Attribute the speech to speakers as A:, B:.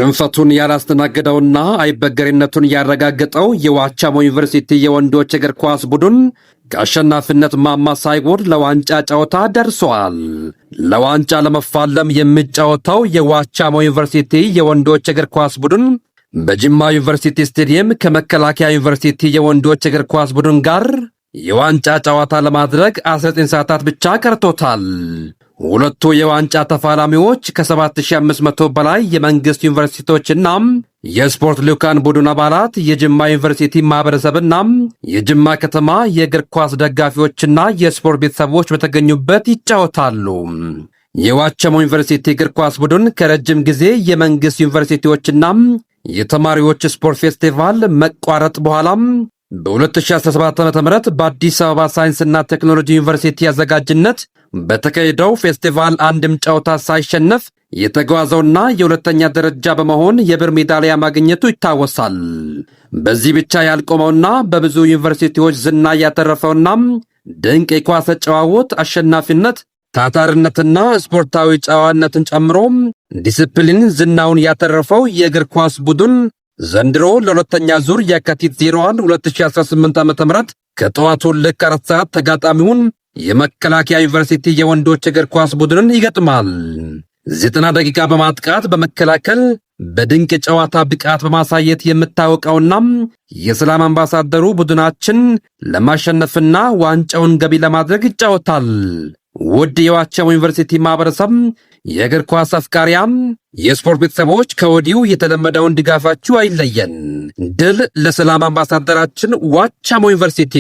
A: ሽንፈቱን ያላስተናገደውና አይበገሬነቱን ያረጋገጠው የዋቻሞ ዩኒቨርሲቲ የወንዶች እግር ኳስ ቡድን ከአሸናፊነት ማማ ሳይወርድ ለዋንጫ ጨዋታ ደርሷል። ለዋንጫ ለመፋለም የሚጫወተው የዋቻሞ ዩኒቨርሲቲ የወንዶች እግር ኳስ ቡድን በጅማ ዩኒቨርሲቲ ስቴዲየም ከመከላከያ ዩኒቨርሲቲ የወንዶች እግር ኳስ ቡድን ጋር የዋንጫ ጨዋታ ለማድረግ 19 ሰዓታት ብቻ ቀርቶታል። ሁለቱ የዋንጫ ተፋላሚዎች ከ7500 በላይ የመንግስት ዩኒቨርሲቲዎችና የስፖርት ልዑካን ቡድን አባላት፣ የጅማ ዩኒቨርሲቲ ማህበረሰብና የጅማ ከተማ የእግር ኳስ ደጋፊዎችና የስፖርት ቤተሰቦች በተገኙበት ይጫወታሉ። የዋቸሞ ዩኒቨርሲቲ እግር ኳስ ቡድን ከረጅም ጊዜ የመንግስት ዩኒቨርሲቲዎችና የተማሪዎች ስፖርት ፌስቲቫል መቋረጥ በኋላም በ2017 ዓ.ም በአዲስ አበባ ሳይንስና ቴክኖሎጂ ዩኒቨርሲቲ አዘጋጅነት በተካሄደው ፌስቲቫል አንድም ጨዋታ ሳይሸነፍ የተጓዘውና የሁለተኛ ደረጃ በመሆን የብር ሜዳሊያ ማግኘቱ ይታወሳል። በዚህ ብቻ ያልቆመውና በብዙ ዩኒቨርሲቲዎች ዝና ያተረፈውና ድንቅ የኳስ አጨዋወት፣ አሸናፊነት፣ ታታርነትና ስፖርታዊ ጨዋነትን ጨምሮ ዲሲፕሊን ዝናውን ያተረፈው የእግር ኳስ ቡድን ዘንድሮ ለሁለተኛ ዙር የካቲት 01 2018 ዓ.ም ከጠዋቱ ልክ 4 ሰዓት ተጋጣሚውን የመከላከያ ዩኒቨርሲቲ የወንዶች እግር ኳስ ቡድንን ይገጥማል። 90 ደቂቃ በማጥቃት በመከላከል በድንቅ ጨዋታ ብቃት በማሳየት የምታወቀውና የሰላም አምባሳደሩ ቡድናችን ለማሸነፍና ዋንጫውን ገቢ ለማድረግ ይጫወታል። ውድ የዋቸሞ ዩኒቨርሲቲ ማህበረሰብ፣ የእግር ኳስ አፍቃሪያን፣ የስፖርት ቤተሰቦች ከወዲሁ የተለመደውን ድጋፋችሁ አይለየን። ድል ለሰላም አምባሳደራችን ዋቸሞ ዩኒቨርሲቲ።